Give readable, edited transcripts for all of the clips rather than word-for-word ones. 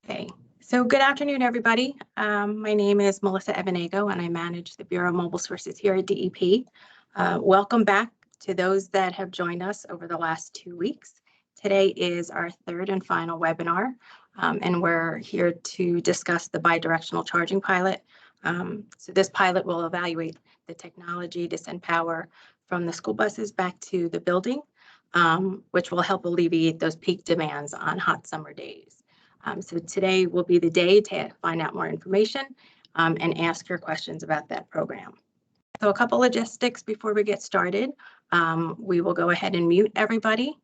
Okay, so good afternoon, everybody. My name is Melissa Evanego, and I manage the Bureau of Mobile Sources here at DEP. Welcome back to those that have joined us over the last 2 weeks. Today is our third and final webinar, and we're here to discuss the bi-directional charging pilot. So this pilot will evaluate the technology to send power from the school buses back to the building, which will help alleviate those peak demands on hot summer days. So today will be the day to find out more information and ask your questions about that program. So a couple logistics before we get started. We will go ahead and mute everybody.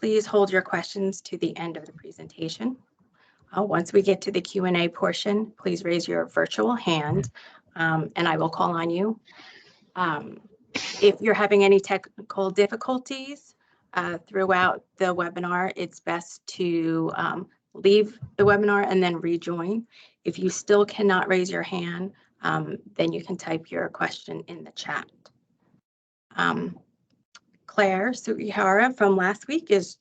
Please hold your questions to the end of the presentation. Once we get to the Q&A portion, please raise your virtual hand and I will call on you. If you're having any technical difficulties throughout the webinar, it's best to leave the webinar and then rejoin. If you still cannot raise your hand, then you can type your question in the chat. Claire Sugihara from last week is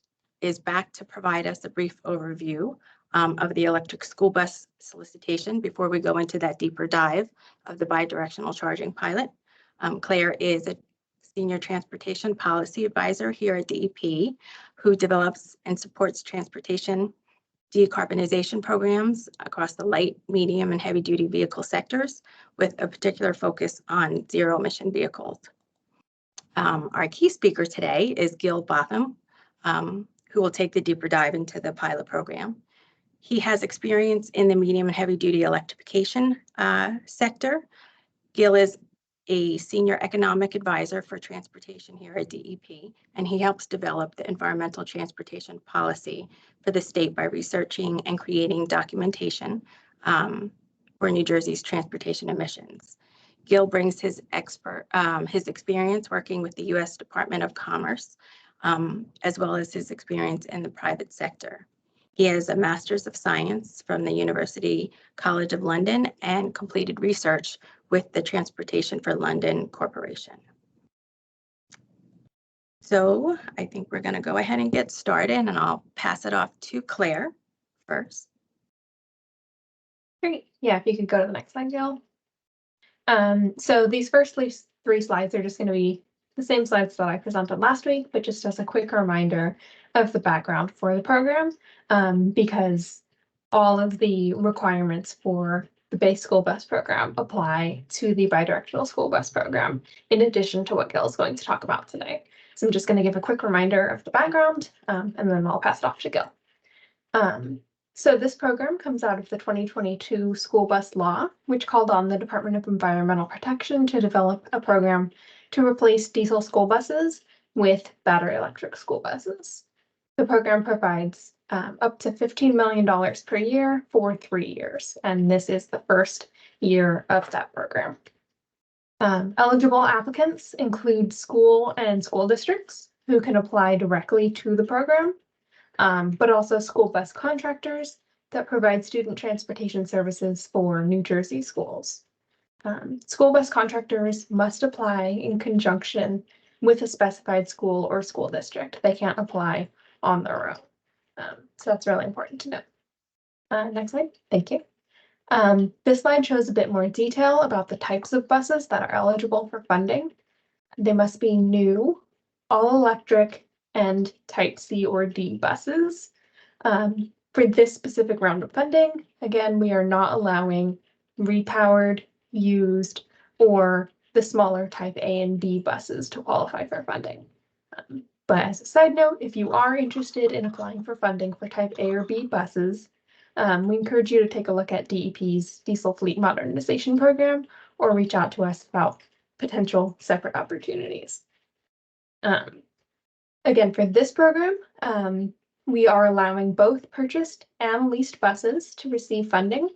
back to provide us a brief overview of the electric school bus solicitation before we go into that deeper dive of the bi-directional charging pilot. Claire is a Senior Transportation Policy Advisor here at DEP who develops and supports transportation decarbonization programs across the light, medium, and heavy-duty vehicle sectors with a particular focus on zero-emission vehicles. Our key speaker today is Gil Botham, who will take the deeper dive into the pilot program. He has experience in the medium and heavy-duty electrification sector. Gil is a senior economic advisor for transportation here at DEP, and he helps develop the environmental transportation policy for the state by researching and creating documentation for New Jersey's transportation emissions. Gil brings his experience working with the U.S. Department of Commerce, as well as his experience in the private sector. He has a Master's of Science from the University College of London and completed research with the Transportation for London Corporation. So I think we're going to go ahead and get started, and I'll pass it off to Claire first. Great. Yeah, if you could go to the next slide, Jill. So these first three slides are just going to be the same slides that I presented last week, but just as a quick reminder of the background for the program, because all of the requirements for the base school bus program apply to the bi-directional school bus program, in addition to what Gil is going to talk about today. So I'm just going to give a quick reminder of the background, and then I'll pass it off to Gil. So this program comes out of the 2022 school bus law, which called on the Department of Environmental Protection to develop a program to replace diesel school buses with battery electric school buses. The program provides up to $15 million per year for 3 years, and this is the first year of that program. Eligible applicants include school and school districts who can apply directly to the program, but also school bus contractors that provide student transportation services for New Jersey schools. School bus contractors must apply in conjunction with a specified school or school district. They can't apply on their own. So that's really important to note. Next slide. Thank you. This slide shows a bit more detail about the types of buses that are eligible for funding. They must be new, all electric, and type C or D buses. For this specific round of funding, again, we are not allowing repowered, used, or the smaller type A and B buses to qualify for funding. But as a side note, if you are interested in applying for funding for type A or B buses, we encourage you to take a look at DEP's Diesel Fleet Modernization Program or reach out to us about potential separate opportunities. Again, for this program, we are allowing both purchased and leased buses to receive funding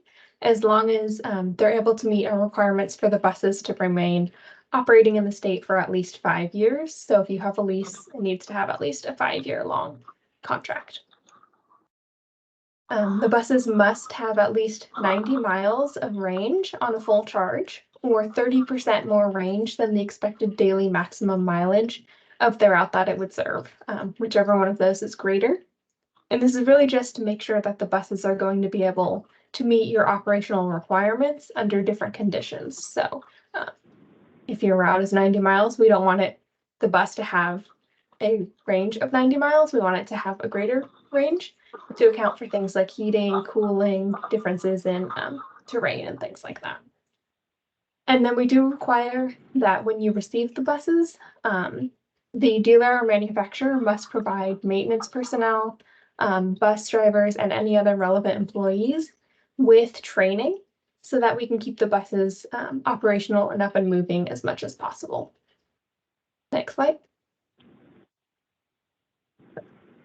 as long as they're able to meet our requirements for the buses to remain operating in the state for at least 5 years. So if you have a lease, it needs to have at least a 5-year long contract. The buses must have at least 90 miles of range on a full charge, or 30% more range than the expected daily maximum mileage of the route that it would serve, whichever one of those is greater. And this is really just to make sure that the buses are going to be able to meet your operational requirements under different conditions. So if your route is 90 miles, we don't want the bus to have a range of 90 miles. We want it to have a greater range to account for things like heating, cooling, differences in terrain and things like that. And then we do require that when you receive the buses, the dealer or manufacturer must provide maintenance personnel, bus drivers, and any other relevant employees with training so that we can keep the buses operational and up and moving as much as possible. Next slide.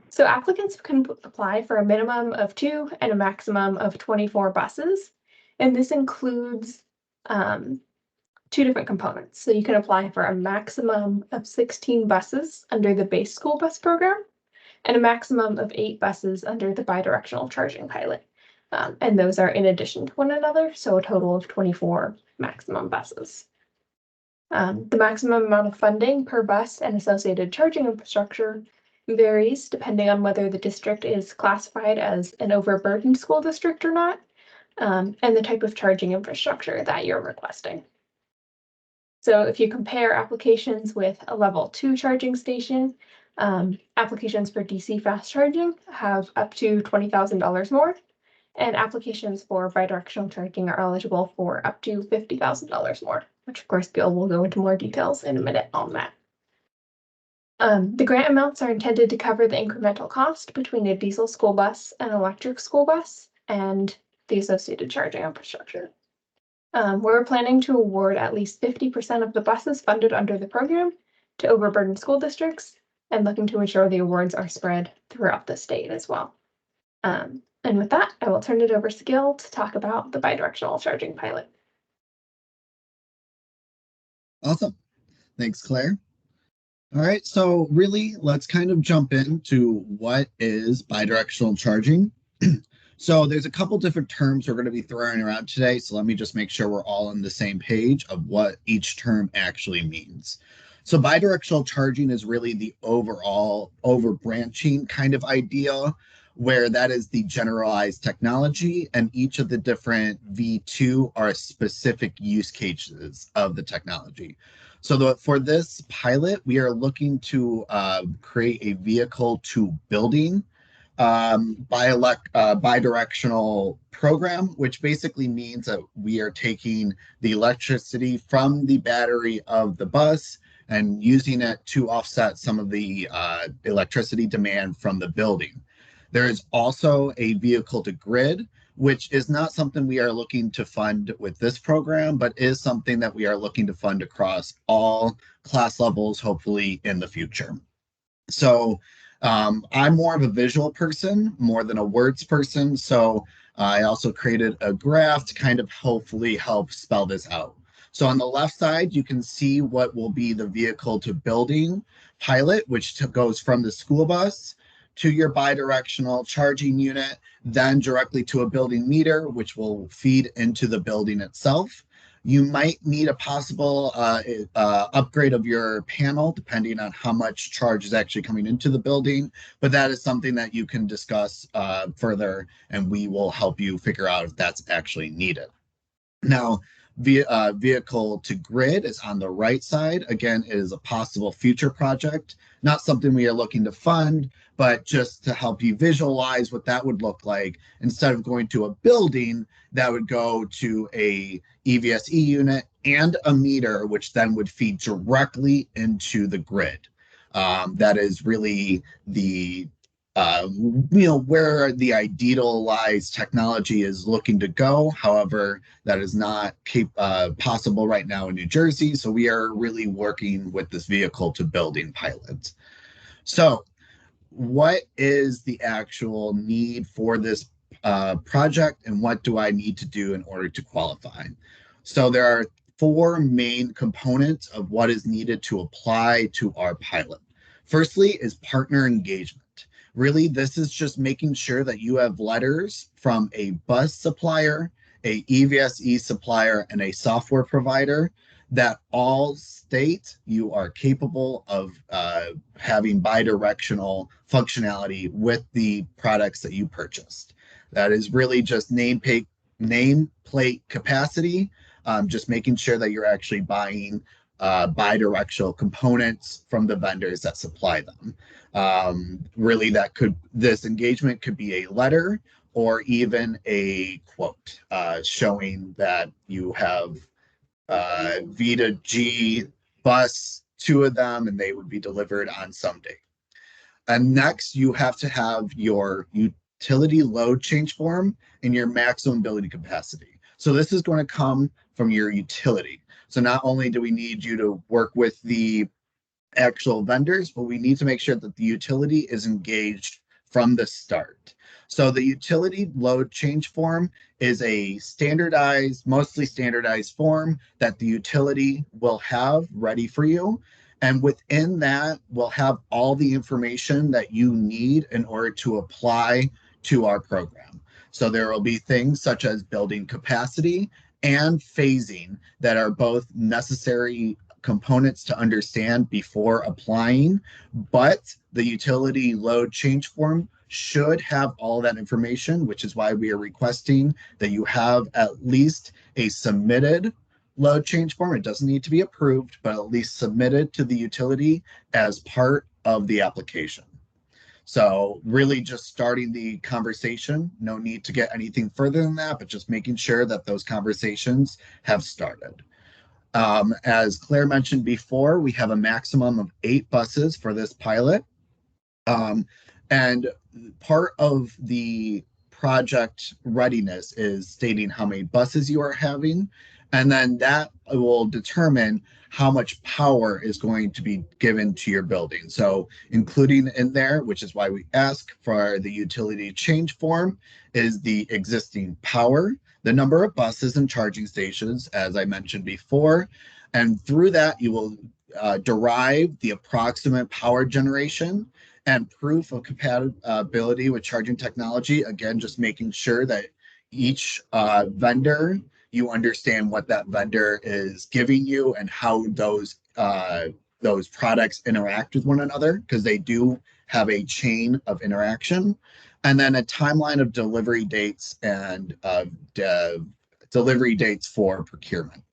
So applicants can apply for a minimum of 2 and a maximum of 24 buses. And this includes 2 different components. So you can apply for a maximum of 16 buses under the base school bus program and a maximum of 8 buses under the bi-directional charging pilot. And those are in addition to one another, so a total of 24 maximum buses. The maximum amount of funding per bus and associated charging infrastructure varies depending on whether the district is classified as an overburdened school district or not, and the type of charging infrastructure that you're requesting. So if you compare applications with a level 2 charging station, applications for DC fast charging have up to $20,000 more, and applications for bidirectional charging are eligible for up to $50,000 more, which of course Bill will go into more details in a minute on that. The grant amounts are intended to cover the incremental cost between a diesel school bus and electric school bus and the associated charging infrastructure. We're planning to award at least 50% of the buses funded under the program to overburdened school districts and looking to ensure the awards are spread throughout the state as well. And with that, I will turn it over to Gil to talk about the bidirectional charging pilot. Awesome. Thanks, Claire. All right, so really, let's kind of jump into what is bidirectional charging. So there's a couple different terms we're going to be throwing around today. So let me just make sure we're all on the same page of what each term actually means. So bidirectional charging is really the overall overbranching kind of idea, where that is the generalized technology, and each of the different V2 are specific use cases of the technology. So for this pilot, we are looking to create a vehicle to building bidirectional program, which basically means that we are taking the electricity from the battery of the bus and using it to offset some of the electricity demand from the building. There is also a vehicle to grid, which is not something we are looking to fund with this program, but is something that we are looking to fund across all class levels, hopefully in the future. So I'm more of a visual person more than a words person. So I also created a graph to kind of hopefully help spell this out. So on the left side, you can see what will be the vehicle to building pilot, which goes from the school bus to your bidirectional charging unit, then directly to a building meter, which will feed into the building itself. You might need a possible upgrade of your panel, depending on how much charge is actually coming into the building. But that is something that you can discuss further, and we will help you figure out if that's actually needed. Now, vehicle to grid is on the right side. Again, it is a possible future project, not something we are looking to fund, but just to help you visualize what that would look like. Instead of going to a building, that would go to a EVSE unit and a meter, which then would feed directly into the grid. That is really the where the idealized technology is looking to go. However, that is not possible right now in New Jersey. So we are really working with this vehicle to building pilot. So what is the actual need for this project, and what do I need to do in order to qualify? So there are 4 main components of what is needed to apply to our pilot. Firstly is partner engagement. Really, this is just making sure that you have letters from a bus supplier, a EVSE supplier, and a software provider that all state you are capable of having bidirectional functionality with the products that you purchased. That is really just nameplate capacity, just making sure that you're actually buying bidirectional components from the vendors that supply them. Really, this engagement could be a letter or even a quote showing that you have Vita G bus, two of them, and they would be delivered on some date. And next, you have to have your utility load change form and your maximum ability capacity. So this is going to come from your utility. So not only do we need you to work with the actual vendors, but we need to make sure that the utility is engaged from the start. So the utility load change form is a standardized, mostly standardized form that the utility will have ready for you. And within that, we'll have all the information that you need in order to apply to our program. So there will be things such as building capacity and phasing that are both necessary components to understand before applying, but the utility load change form should have all that information, which is why we are requesting that you have at least a submitted load change form. It doesn't need to be approved, but at least submitted to the utility as part of the application. So really just starting the conversation, no need to get anything further than that, but just making sure that those conversations have started. As Claire mentioned before, we have a maximum of 8 buses for this pilot. And part of the project readiness is stating how many buses you are having, and then that will determine how much power is going to be given to your building. So including in there, which is why we ask for the utility change form, is the existing power, the number of buses and charging stations, as I mentioned before. And through that, you will derive the approximate power generation and proof of compatibility with charging technology. Again, just making sure that each vendor, you understand what that vendor is giving you and how those products interact with one another, because they do have a chain of interaction. And then a timeline of delivery dates and delivery dates for procurement.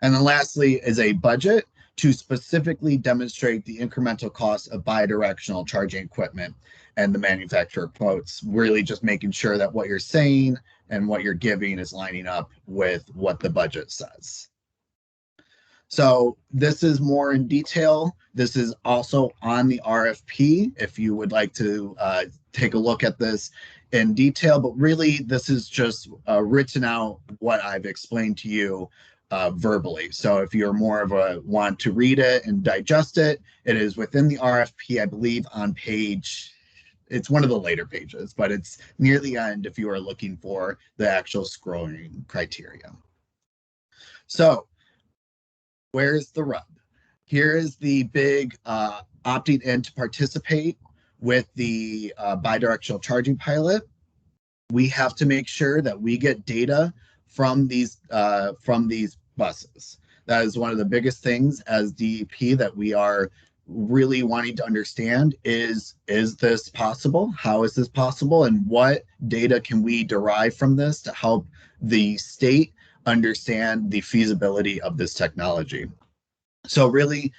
And then lastly is a budget to specifically demonstrate the incremental cost of bidirectional charging equipment and the manufacturer quotes, really just making sure that what you're saying and what you're giving is lining up with what the budget says. So this is more in detail. This is also on the RFP if you would like to take a look at this in detail, but really this is just written out what I've explained to you verbally. So if you're more of a want to read it and digest it, it is within the RFP, I believe on page, it's one of the later pages, but it's near the end if you are looking for the actual scrolling criteria. So where's the rub? Here is the big opting in to participate with the bidirectional charging pilot. We have to make sure that we get data from these buses. That is one of the biggest things as DEP that we are really wanting to understand is this possible? How is this possible? And what data can we derive from this to help the state understand the feasibility of this technology? So really,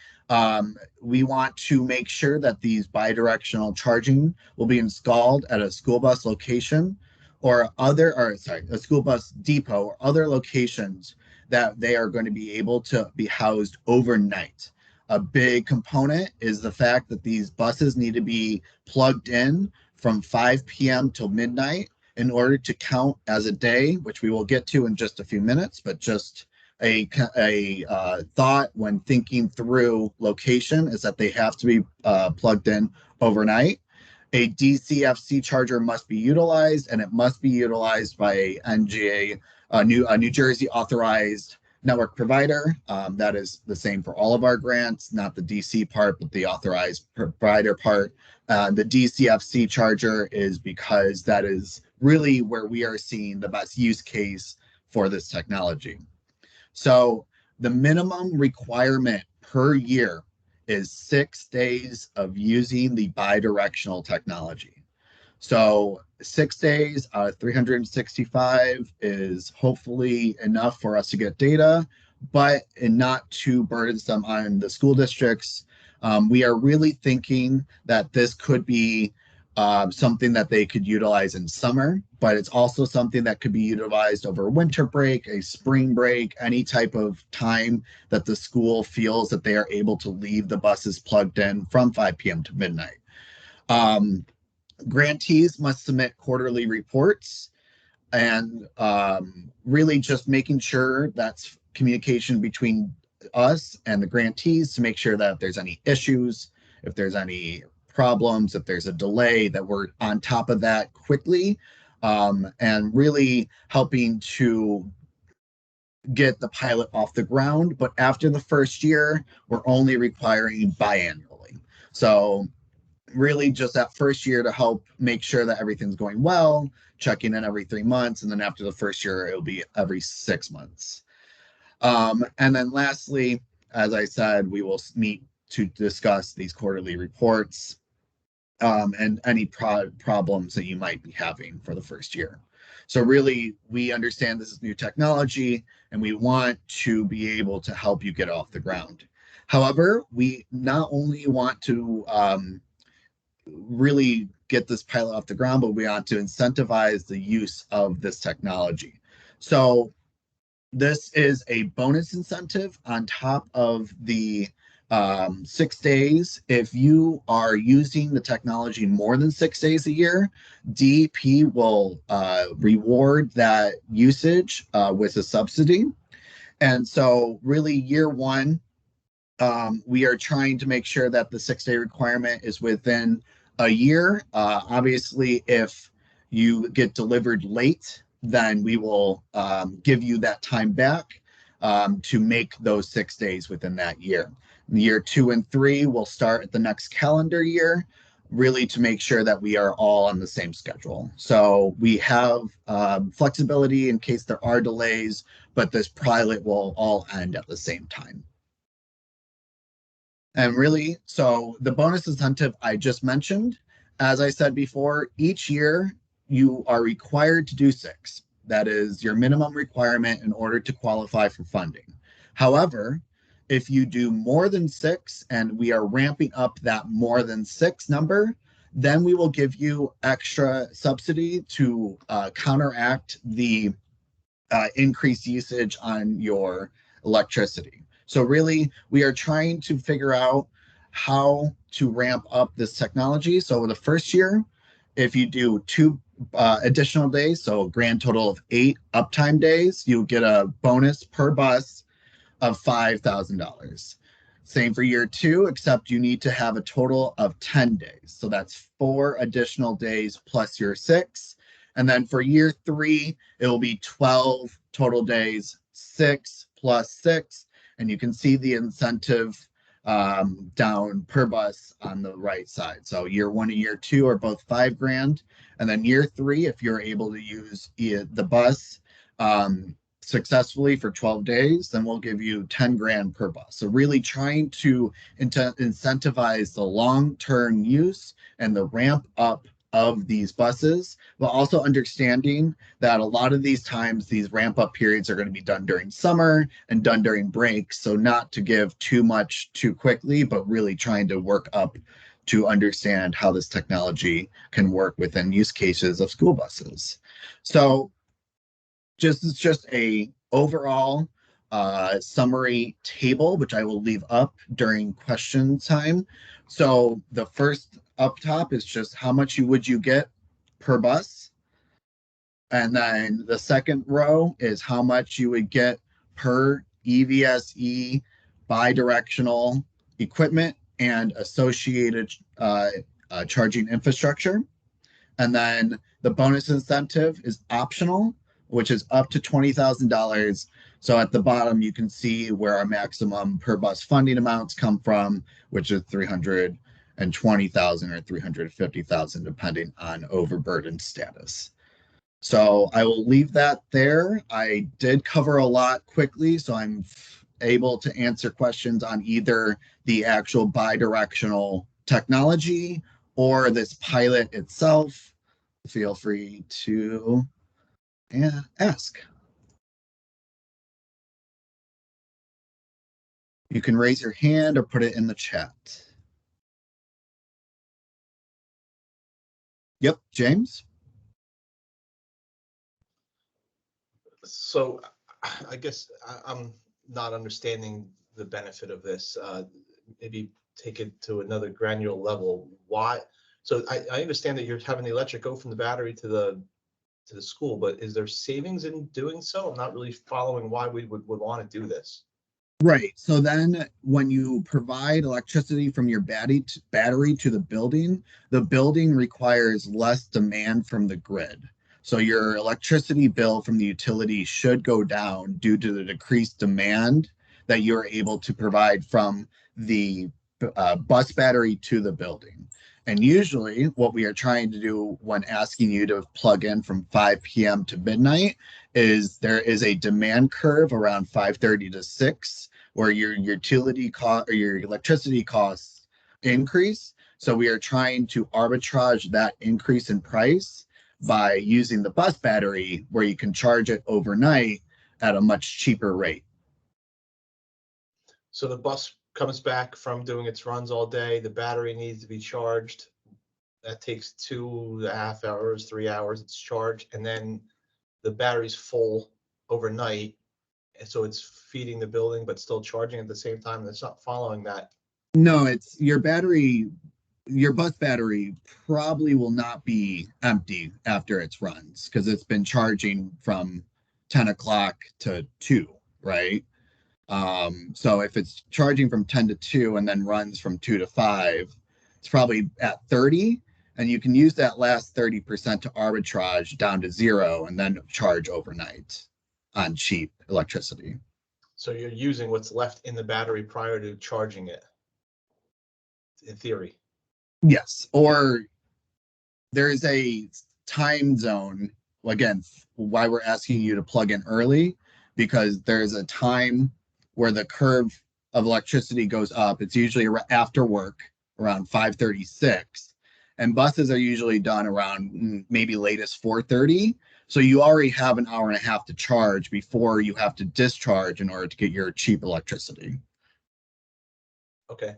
we want to make sure that these bidirectional charging will be installed at a school bus location a school bus depot or other locations that they are going to be able to be housed overnight. A big component is the fact that these buses need to be plugged in from 5 p.m. till midnight in order to count as a day, which we will get to in just a few minutes, but just a thought when thinking through location is that they have to be plugged in overnight. A DCFC charger must be utilized, and it must be utilized by a NGA, a New Jersey authorized network provider. That is the same for all of our grants, not the DC part, but the authorized provider part. The DCFC charger is because that is really where we are seeing the best use case for this technology. So the minimum requirement per year is 6 days of using the bidirectional technology. So 6 days out of 365 is hopefully enough for us to get data, but and not too burdensome on the school districts. We are really thinking that this could be something that they could utilize in summer, but it's also something that could be utilized over winter break, a spring break, any type of time that the school feels that they are able to leave the buses plugged in from 5 p.m. to midnight. Grantees must submit quarterly reports, and really just making sure that's communication between us and the grantees to make sure that if there's any issues, if there's any problems, if there's a delay, that we're on top of that quickly, and really helping to get the pilot off the ground. But after the first year, we're only requiring biannually. So really just that first year to help make sure that everything's going well, checking in every 3 months. And then after the first year, it'll be every 6 months. And then lastly, as I said, we will meet to discuss these quarterly reports and any problems that you might be having for the first year. So really, we understand this is new technology and we want to be able to help you get off the ground. However, we not only want to really get this pilot off the ground, but we want to incentivize the use of this technology. So this is a bonus incentive on top of the 6 days. If you are using the technology more than 6 days a year, DEP will reward that usage with a subsidy. And so really year one, we are trying to make sure that the 6-day requirement is within a year. Obviously, if you get delivered late, then we will give you that time back to make those 6 days within that year. Year 2 and 3 will start at the next calendar year, really to make sure that we are all on the same schedule. So we have flexibility in case there are delays, but this pilot will all end at the same time. And really, so the bonus incentive I just mentioned, as I said before, each year you are required to do 6. That is your minimum requirement in order to qualify for funding. However, if you do more than 6 and we are ramping up that more than 6 number, then we will give you extra subsidy to counteract the increased usage on your electricity. So really, we are trying to figure out how to ramp up this technology. So the first year, if you do 2 additional days, so a grand total of 8 uptime days, you get a bonus per bus of $5,000. Same for year 2, except you need to have a total of 10 days. So that's 4 additional days plus your 6. And then for year 3, it will be 12 total days, 6 plus 6. And you can see the incentive down per bus on the right side. So year 1 and year 2 are both $5,000. And then year 3, if you're able to use the bus successfully for 12 days, then we'll give you $10,000 per bus. So really trying to incentivize the long-term use and the ramp up of these buses, but also understanding that a lot of these times, these ramp up periods are going to be done during summer and done during breaks. So not to give too much too quickly, but really trying to work up to understand how this technology can work within use cases of school buses. So it's just a overall summary table, which I will leave up during question time. So the first up top is just how much would you get per bus. And then the second row is how much you would get per EVSE bidirectional equipment and associated charging infrastructure. And then the bonus incentive is optional, which is up to $20,000. So at the bottom, you can see where our maximum per bus funding amounts come from, which is $320,000 or $350,000, depending on overburden status. So I will leave that there. I did cover a lot quickly, so able to answer questions on either the actual bi-directional technology or this pilot itself, feel free to ask. You can raise your hand or put it in the chat. Yep, James? So I guess I'm not understanding the benefit of this. Maybe take it to another granular level. Why? So I understand that you're having the electric go from the battery to the school, but is there savings in doing so? I'm not really following why we would want to do this. Right. So then when you provide electricity from your battery to the building requires less demand from the grid. So your electricity bill from the utility should go down due to the decreased demand that you're able to provide from the bus battery to the building. And usually what we are trying to do when asking you to plug in from 5 p.m. to midnight is there is a demand curve around 5:30 to 6 where your utility cost or your electricity costs increase. So we are trying to arbitrage that increase in price by using the bus battery where you can charge it overnight at a much cheaper rate. So the bus comes back from doing its runs all day. The battery needs to be charged. That takes 2.5 hours, 3 hours. It's charged, and then the battery's full overnight. And so it's feeding the building, but still charging at the same time. And it's not following that. No, it's your battery. Your bus battery probably will not be empty after its runs because it's been charging from 10 o'clock to 2, right? So if it's charging from 10 to 2 and then runs from 2 to 5, it's probably at 30. And you can use that last 30% to arbitrage down to 0 and then charge overnight on cheap electricity. So you're using what's left in the battery prior to charging it, in theory. Yes. Or there's a time zone, again, why we're asking you to plug in early, because there's a time where the curve of electricity goes up. It's usually after work around 5:36, and buses are usually done around maybe latest 4:30. So you already have an hour and a half to charge before you have to discharge in order to get your cheap electricity. Okay.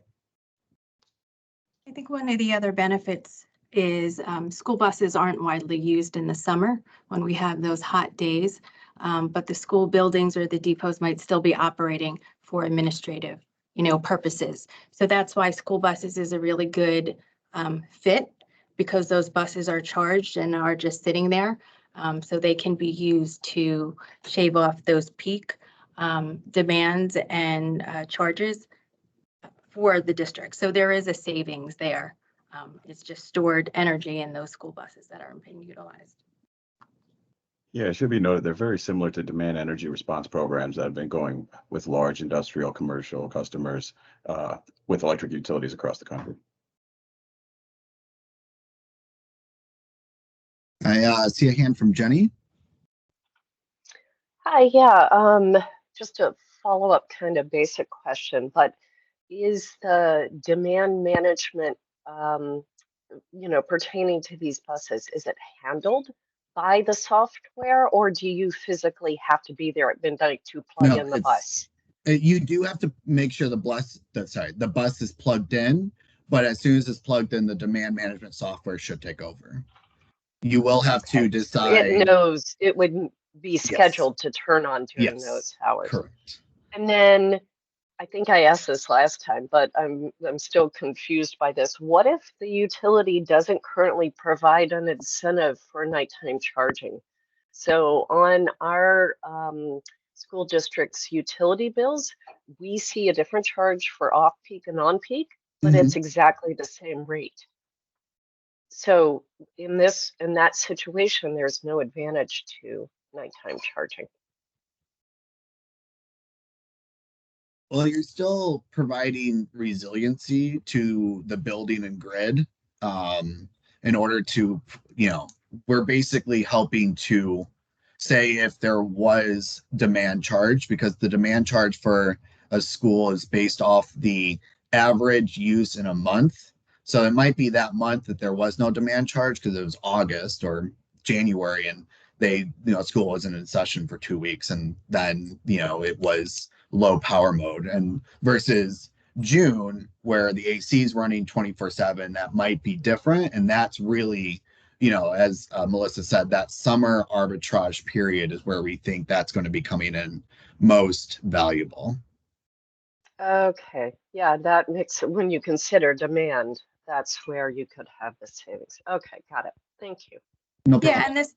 I think one of the other benefits is school buses aren't widely used in the summer when we have those hot days, but the school buildings or the depots might still be operating for administrative, purposes. So that's why school buses is a really good fit, because those buses are charged and are just sitting there. So they can be used to shave off those peak demands and charges for the district. So there is a savings there. It's just stored energy in those school buses that aren't being utilized. Yeah, it should be noted they're very similar to demand energy response programs that have been going with large industrial commercial customers with electric utilities across the country. I see a hand from Jenny. Hi, yeah, just a follow-up kind of basic question, but is the demand management, pertaining to these buses, is it handled by the software, or do you physically have to be there at midnight to plug No, in the bus? You do have to make sure the bus is plugged in, but as soon as it's plugged in, the demand management software should take over. You will have to Okay, so it decide. knows it would be Yes. scheduled to turn on during Yes, those hours. correct. And then I think I asked this last time, but I'm still confused by this. What if the utility doesn't currently provide an incentive for nighttime charging? So on our school district's utility bills, we see a different charge for off-peak and on-peak, but it's exactly the same rate. So in that situation, there's no advantage to nighttime charging. Well, you're still providing resiliency to the building and grid in order to, we're basically helping to say if there was demand charge, because the demand charge for a school is based off the average use in a month. So it might be that month that there was no demand charge because it was August or January, and school wasn't in session for 2 weeks, and then, it was low power mode. And versus June, where the AC is running 24/7, that might be different. And that's really, as Melissa said, that summer arbitrage period is where we think that's going to be coming in most valuable. Okay, yeah, that makes it, when you consider demand, that's where you could have the savings. Okay, got it. Thank you. No Yeah, problem. and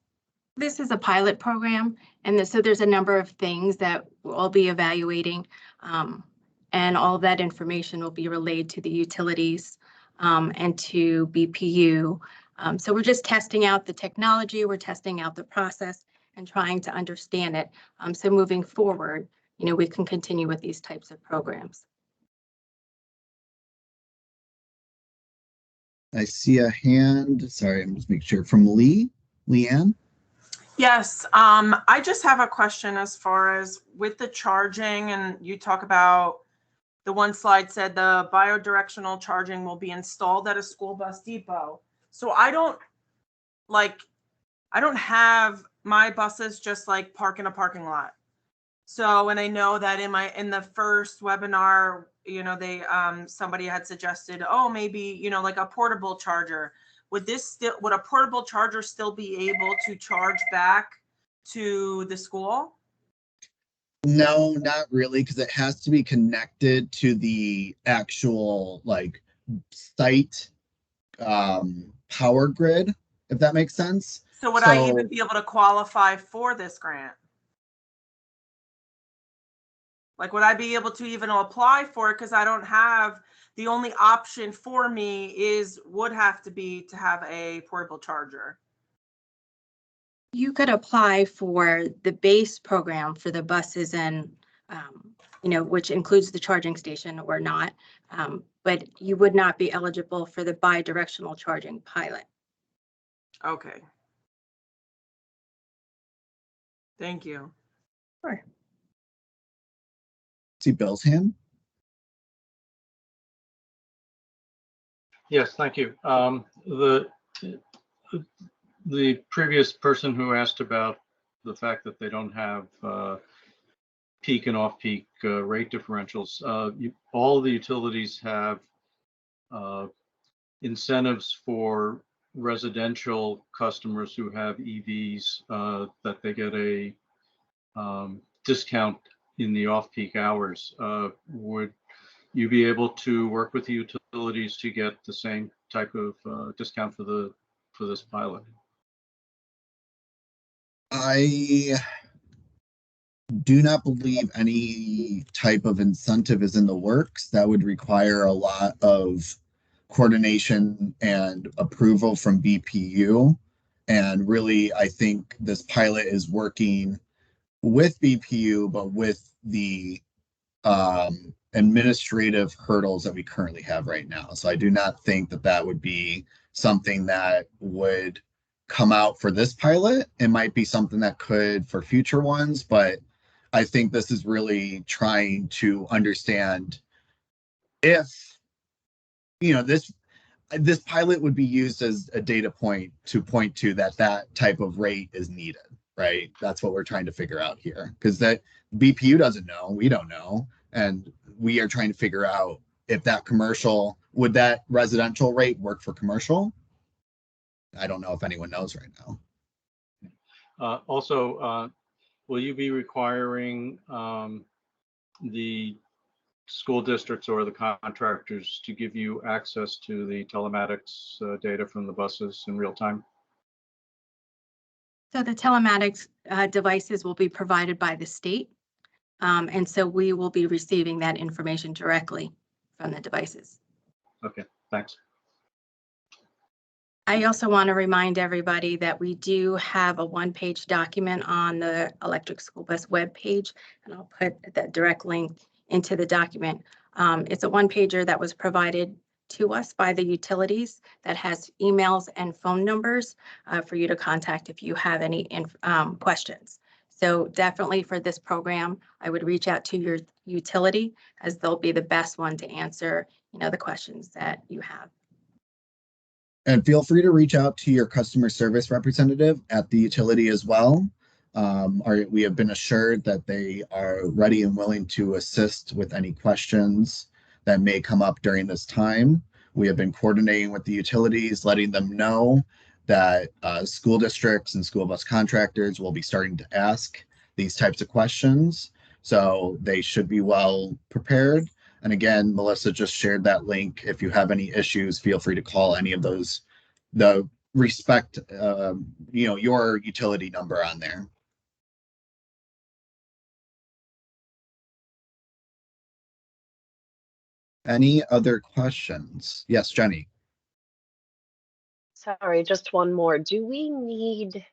this is a pilot program, and so there's a number of things that we'll be evaluating, and all of that information will be relayed to the utilities and to BPU. So we're just testing out the technology, we're testing out the process, and trying to understand it. So moving forward, we can continue with these types of programs. I see a hand. Sorry, I'm just making sure, from Leanne. Yes, I just have a question as far as with the charging, and you talk about the one slide said the bi-directional charging will be installed at a school bus depot. So I don't have my buses just like park in a parking lot. So, and I know that in the first webinar, they somebody had suggested, oh, maybe, like a portable charger. Would a portable charger still be able to charge back to the school? No, not really, because it has to be connected to the actual site power grid, if that makes sense. So would I even be able to qualify for this grant? Like, would I be able to even apply for it? Because I don't have, the only option for me would have to be to have a portable charger. You could apply for the base program for the buses and, which includes the charging station or not, but you would not be eligible for the bi-directional charging pilot. Okay. Thank you. Sure. See Bill's hand. Yes, thank you. The previous person who asked about the fact that they don't have peak and off-peak rate differentials, all the utilities have incentives for residential customers who have EVs that they get a discount in the off-peak hours. Would you be able to work with the utilities to get the same type of discount for this pilot? I do not believe any type of incentive is in the works. That would require a lot of coordination and approval from BPU. And really, I think this pilot is working with BPU, but with the administrative hurdles that we currently have right now. So I do not think that would be something that would come out for this pilot. It might be something that could for future ones, but I think this is really trying to understand if, this pilot would be used as a data point to point to that type of rate is needed, right? That's what we're trying to figure out here, because that BPU doesn't know, we don't know. And we are trying to figure out if would that residential rate work for commercial? I don't know if anyone knows right now. Also, will you be requiring the school districts or the contractors to give you access to the telematics data from the buses in real time? So the telematics devices will be provided by the state. And so we will be receiving that information directly from the devices. Okay, thanks. I also want to remind everybody that we do have a one-page document on the electric school bus webpage, and I'll put that direct link into the document. It's a one-pager that was provided to us by the utilities that has emails and phone numbers for you to contact if you have any questions. So definitely for this program, I would reach out to your utility, as they'll be the best one to answer, the questions that you have. And feel free to reach out to your customer service representative at the utility as well. We have been assured that they are ready and willing to assist with any questions that may come up during this time. We have been coordinating with the utilities, letting them know that school districts and school bus contractors will be starting to ask these types of questions. So they should be well prepared. And again, Melissa just shared that link. If you have any issues, feel free to call any of those, the respect, your utility number on there. Any other questions? Yes, Jenny. Sorry, just one more. Do we need,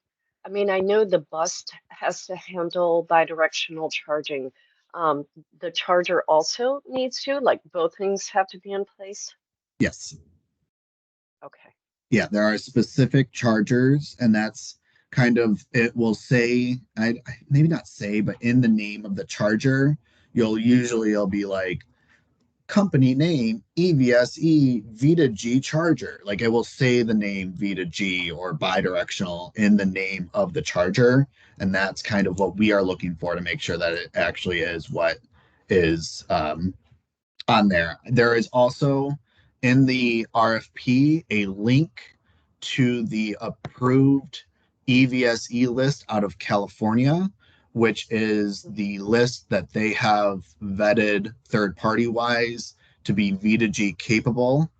I mean, I know the bus has to handle bidirectional charging. The charger also needs to, like both things have to be in place? Yes. Okay. Yeah, there are specific chargers, and that's kind of, it will say, maybe not say, but in the name of the charger, it'll be like company name EVSE Vita G charger. Like it will say the name Vita G or bidirectional in the name of the charger. And that's kind of what we are looking for to make sure that it actually is what is on there. There is also in the RFP a link to the approved EVSE list out of California, which is the list that they have vetted third party wise to be Vita G capable.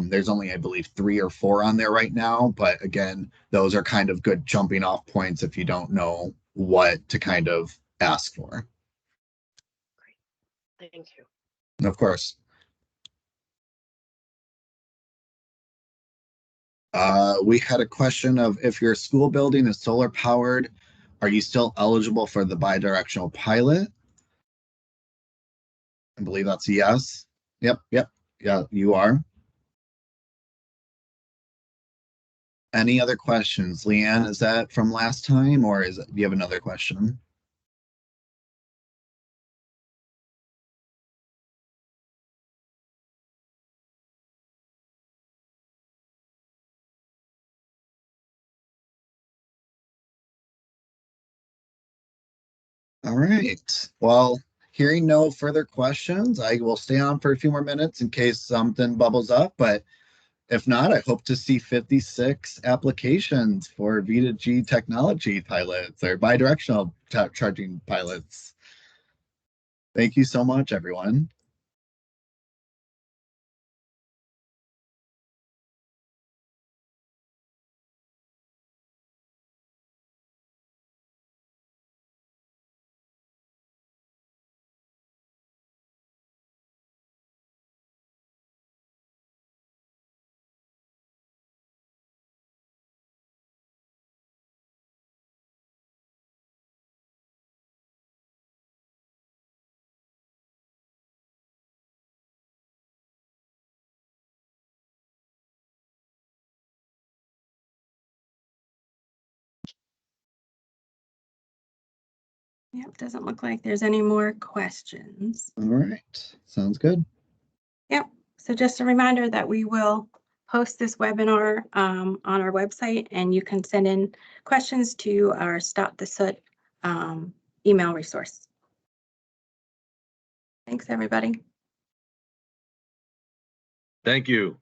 There's only, I believe, 3 or 4 on there right now. But again, those are kind of good jumping off points if you don't know what to kind of ask for. Great. Thank you. Of course. We had a question of if your school building is solar powered, are you still eligible for the bidirectional pilot? I believe that's a yes. Yep. Yeah, you are. Any other questions? Leanne, is that from last time or do you have another question? All right. Well, hearing no further questions, I will stay on for a few more minutes in case something bubbles up. But if not, I hope to see 56 applications for Vita G technology pilots or bidirectional charging pilots. Thank you so much, everyone. Yep, doesn't look like there's any more questions. All right, sounds good. Yep, so just a reminder that we will post this webinar on our website, and you can send in questions to our Stop the Soot email resource. Thanks, everybody. Thank you.